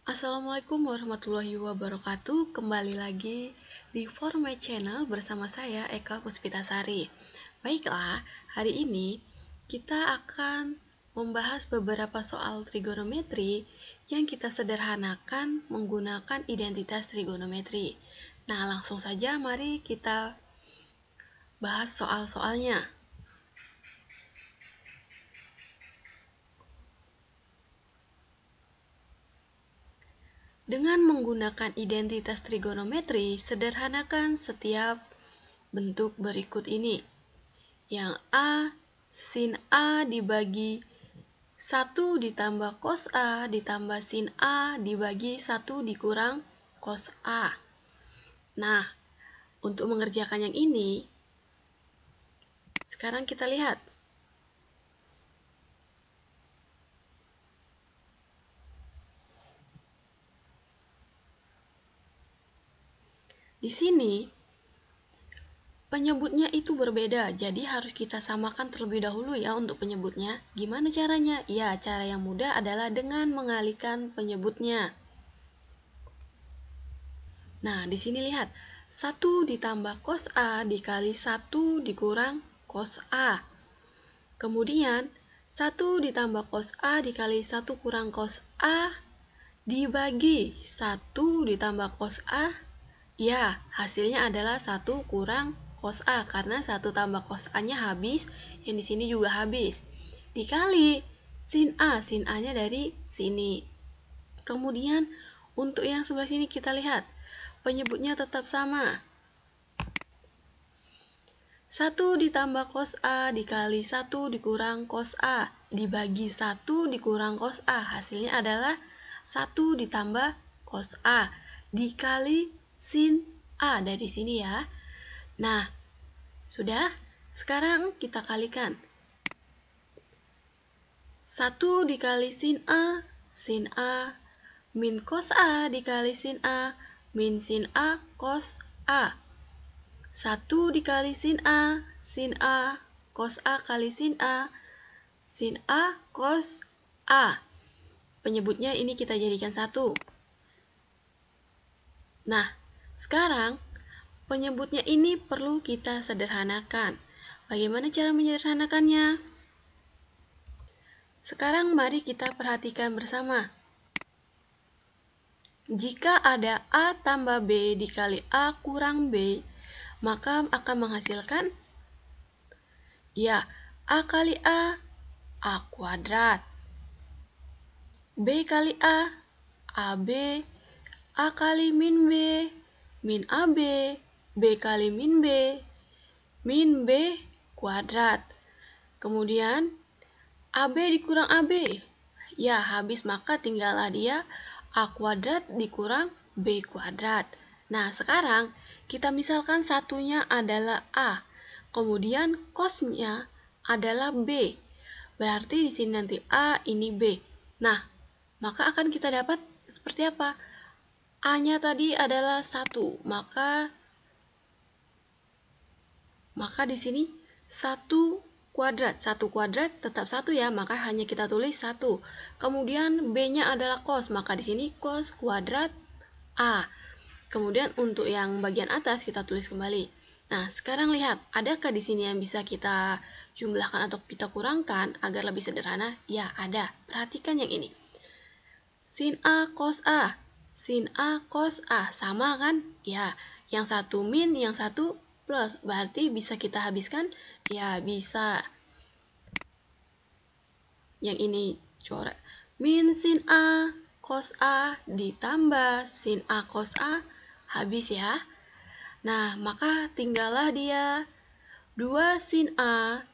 Assalamualaikum warahmatullahi wabarakatuh. Kembali lagi di For My Channel bersama saya Eka Puspitasari. Baiklah, hari ini kita akan membahas beberapa soal trigonometri yang kita sederhanakan menggunakan identitas trigonometri. Nah, langsung saja mari kita bahas soal-soalnya. Dengan menggunakan identitas trigonometri, sederhanakan setiap bentuk berikut ini. Yang A, sin A dibagi 1 ditambah cos A ditambah sin A dibagi 1 dikurang cos A. Nah, untuk mengerjakan yang ini, sekarang kita lihat. Di sini, penyebutnya itu berbeda, jadi harus kita samakan terlebih dahulu ya untuk penyebutnya. Gimana caranya? Ya, cara yang mudah adalah dengan mengalihkan penyebutnya. Nah, di sini lihat. 1 ditambah cos A dikali 1 dikurang cos A. Kemudian, 1 ditambah cos A dikali 1 kurang cos A dibagi 1 ditambah cos A. Ya, hasilnya adalah 1 kurang cos A karena 1 tambah cos A-nya habis, yang di sini juga habis. Dikali sin A-nya dari sini. Kemudian, untuk yang sebelah sini kita lihat, penyebutnya tetap sama. 1 ditambah cos A dikali 1 dikurang cos A dibagi 1 dikurang cos A. Hasilnya adalah 1 ditambah cos A dikali sin A dari sini ya. Nah, sudah? Sekarang kita kalikan. 1 dikali sin A min cos A dikali sin A min sin A cos A. 1 dikali sin A cos A kali sin A cos A. Penyebutnya ini kita jadikan 1. Nah, sekarang penyebutnya ini perlu kita sederhanakan. Bagaimana cara menyederhanakannya? Sekarang mari kita perhatikan bersama. Jika ada A tambah B dikali A kurang B, maka akan menghasilkan ya A kali A kuadrat. B kali A, AB. A kali min B, min AB. B kali min B kuadrat. Kemudian, AB dikurang AB. Ya, habis maka tinggallah dia A kuadrat dikurang B kuadrat. Nah, sekarang kita misalkan satunya adalah A. Kemudian cosnya adalah B. Berarti di sini nanti A, ini B. Nah, maka akan kita dapat seperti apa? A-nya tadi adalah 1, maka di sini 1 kuadrat. 1 kuadrat tetap 1 ya, maka hanya kita tulis 1. Kemudian B-nya adalah cos, maka di sini cos kuadrat A. Kemudian untuk yang bagian atas kita tulis kembali. Nah, sekarang lihat, adakah di sini yang bisa kita jumlahkan atau kita kurangkan agar lebih sederhana? Ya, ada. Perhatikan yang ini. Sin A cos A. Sin A cos A sama kan? Ya, yang satu min, yang satu plus. Berarti bisa kita habiskan? Ya, bisa. Yang ini coret. Min sin A cos A ditambah sin A cos A. Habis ya. Nah, maka tinggallah dia 2 sin A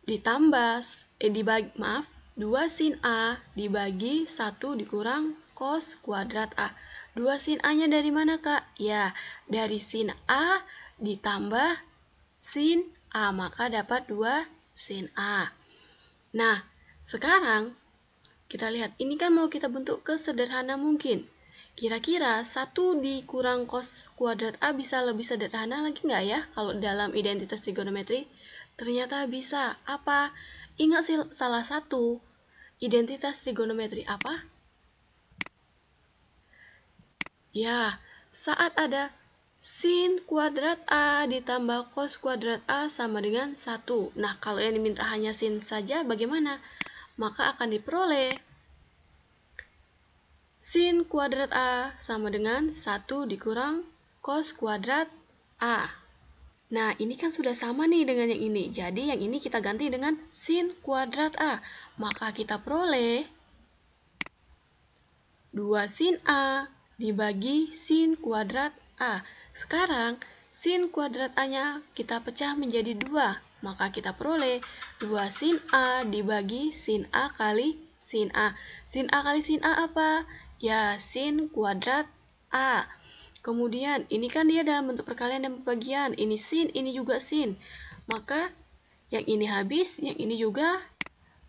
ditambah, dibagi, 2 sin A dibagi 1 dikurang cos kuadrat A. 2 sin A-nya dari mana, Kak? Ya, dari sin A ditambah sin A, maka dapat 2 sin A. Nah, sekarang kita lihat, ini kan mau kita bentuk kesederhana mungkin. Kira-kira 1 dikurang cos kuadrat A bisa lebih sederhana lagi nggak ya kalau dalam identitas trigonometri? Ternyata bisa. Apa? Ingat salah satu identitas trigonometri apa? Ya, saat ada sin kuadrat A ditambah cos kuadrat A sama dengan 1. Nah, kalau yang diminta hanya sin saja bagaimana? Maka akan diperoleh sin kuadrat A sama dengan 1 dikurang cos kuadrat A. Nah, ini kan sudah sama nih dengan yang ini. Jadi, yang ini kita ganti dengan sin kuadrat A. Maka kita peroleh 2 sin A dibagi sin kuadrat A. Sekarang, sin kuadrat A-nya kita pecah menjadi 2. Maka kita peroleh 2 sin A dibagi sin A kali sin A. Sin A kali sin A apa? Ya, sin kuadrat A. Kemudian, ini kan dia dalam bentuk perkalian dan pembagian. Ini sin, ini juga sin. Maka, yang ini habis, yang ini juga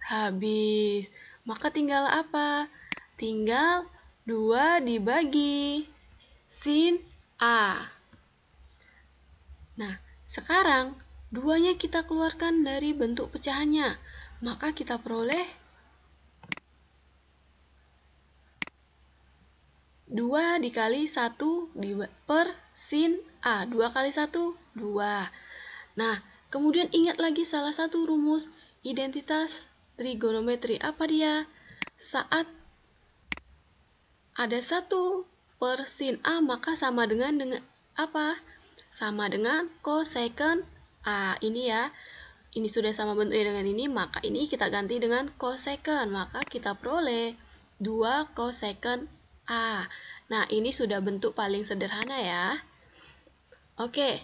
habis. Maka tinggal apa? Tinggal 2 dibagi sin A. Nah, sekarang 2-nya kita keluarkan dari bentuk pecahannya. Maka kita peroleh 2 dikali 1 per sin A. 2 kali 1, 2. Nah, kemudian ingat lagi salah satu rumus identitas trigonometri. Apa dia? Saat ada 1 per sin A, maka sama dengan apa? Sama dengan cosecant A. Ini ya. Ini sudah sama bentuknya dengan ini, maka ini kita ganti dengan cosecant. Maka kita peroleh 2 cosecant A. Nah, ini sudah bentuk paling sederhana ya. Oke.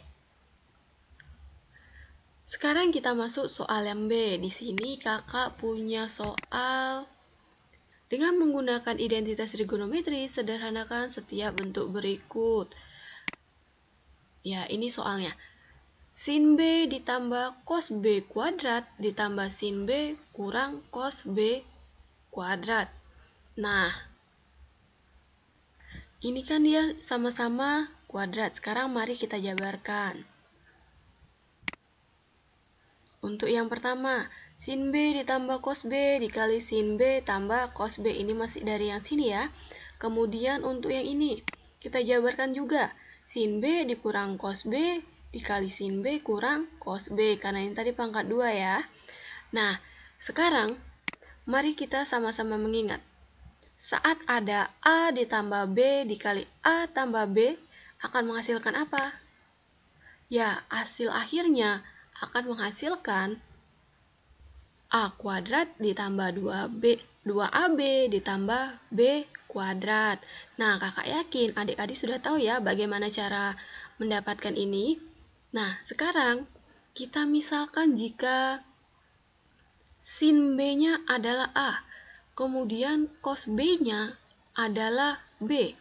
Sekarang kita masuk soal yang B. Di sini kakak punya soal dengan menggunakan identitas trigonometri, sederhanakan setiap bentuk berikut. Ya, ini soalnya. Sin B ditambah cos B kuadrat ditambah sin B kurang cos B kuadrat. Nah, ini kan dia sama-sama kuadrat. Sekarang mari kita jabarkan. Untuk yang pertama, sin B ditambah cos B dikali sin B tambah cos B. Ini masih dari yang sini ya. Kemudian untuk yang ini, kita jabarkan juga. Sin B dikurang cos B dikali sin B kurang cos B. Karena ini tadi pangkat 2 ya. Nah, sekarang mari kita sama-sama mengingat. Saat ada A ditambah B dikali A tambah B akan menghasilkan apa? Ya, hasil akhirnya akan menghasilkan A kuadrat ditambah 2AB ditambah B kuadrat. Nah, kakak yakin adik-adik sudah tahu ya bagaimana cara mendapatkan ini. Nah, sekarang kita misalkan jika sin B-nya adalah A, kemudian cos B-nya adalah B.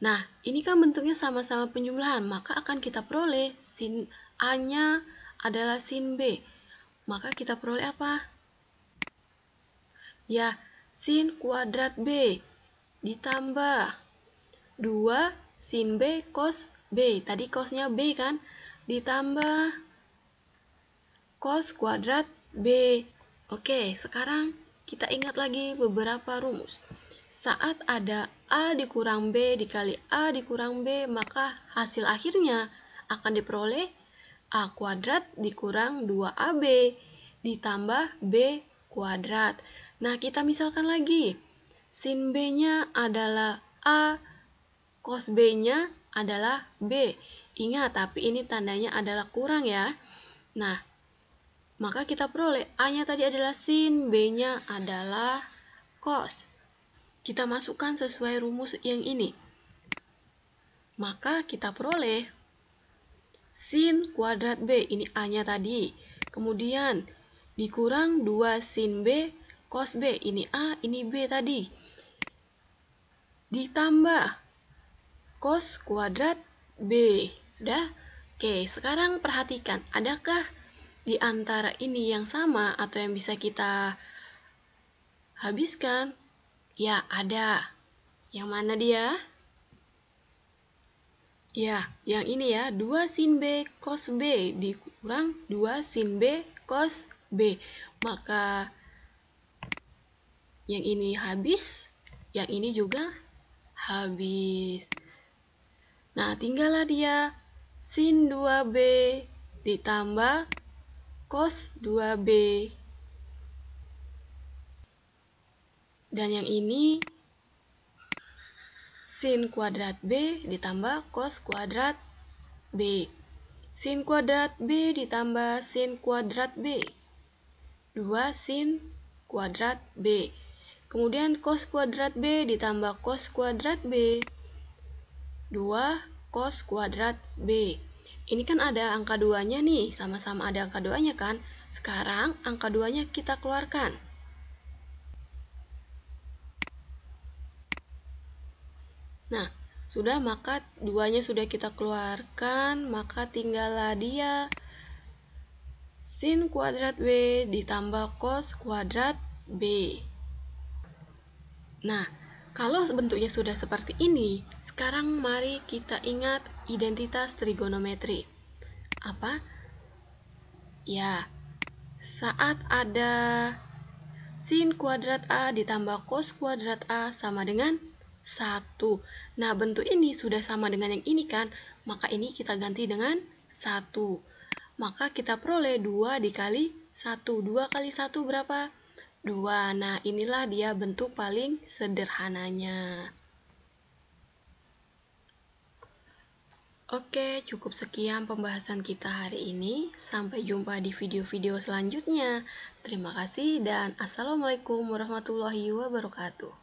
Nah, ini kan bentuknya sama-sama penjumlahan, maka akan kita peroleh sin A-nya adalah sin B. Maka kita peroleh apa? Ya, sin kuadrat B ditambah 2 sin B cos B. Tadi cosnya B kan? Ditambah cos kuadrat B. Oke, sekarang kita ingat lagi beberapa rumus. Saat ada A dikurang B dikali A dikurang B, maka hasil akhirnya akan diperoleh A kuadrat dikurang 2AB ditambah B kuadrat. Nah, kita misalkan lagi. Sin B-nya adalah A, cos B-nya adalah B. Ingat, tapi ini tandanya adalah kurang ya. Nah, maka kita peroleh A-nya tadi adalah sin, B-nya adalah cos. Kita masukkan sesuai rumus yang ini. Maka kita peroleh sin kuadrat B, ini A-nya tadi. Kemudian dikurang 2 sin B cos B, ini A, ini B tadi. Ditambah cos kuadrat B. Sudah? Oke, sekarang perhatikan, adakah di antara ini yang sama atau yang bisa kita habiskan? Ya, ada. Yang mana dia? Ya, yang ini ya, 2 sin B cos B dikurang 2 sin B cos B. Maka Yang ini habis, yang ini juga habis. Nah, tinggallah dia sin 2B ditambah cos 2B. Dan yang ini sin kuadrat B ditambah cos kuadrat B. Sin kuadrat B ditambah sin kuadrat B. 2 sin kuadrat B. Kemudian cos kuadrat B ditambah cos kuadrat B. 2 cos kuadrat B. Ini kan ada angka 2-nya nih, sama-sama ada angka 2-nya kan? Sekarang angka 2-nya kita keluarkan. Nah, sudah, maka 2-nya sudah kita keluarkan, maka tinggallah dia sin kuadrat B ditambah cos kuadrat B. Nah, kalau bentuknya sudah seperti ini, sekarang mari kita ingat identitas trigonometri. Apa? Ya, saat ada sin kuadrat A ditambah cos kuadrat A sama dengan 1. Nah, bentuk ini sudah sama dengan yang ini kan? Maka ini kita ganti dengan 1. Maka kita peroleh 2 dikali 1. 2 kali 1 berapa? 2. Nah, inilah dia bentuk paling sederhananya. Oke, cukup sekian pembahasan kita hari ini. Sampai jumpa di video-video selanjutnya. Terima kasih dan Assalamualaikum warahmatullahi wabarakatuh.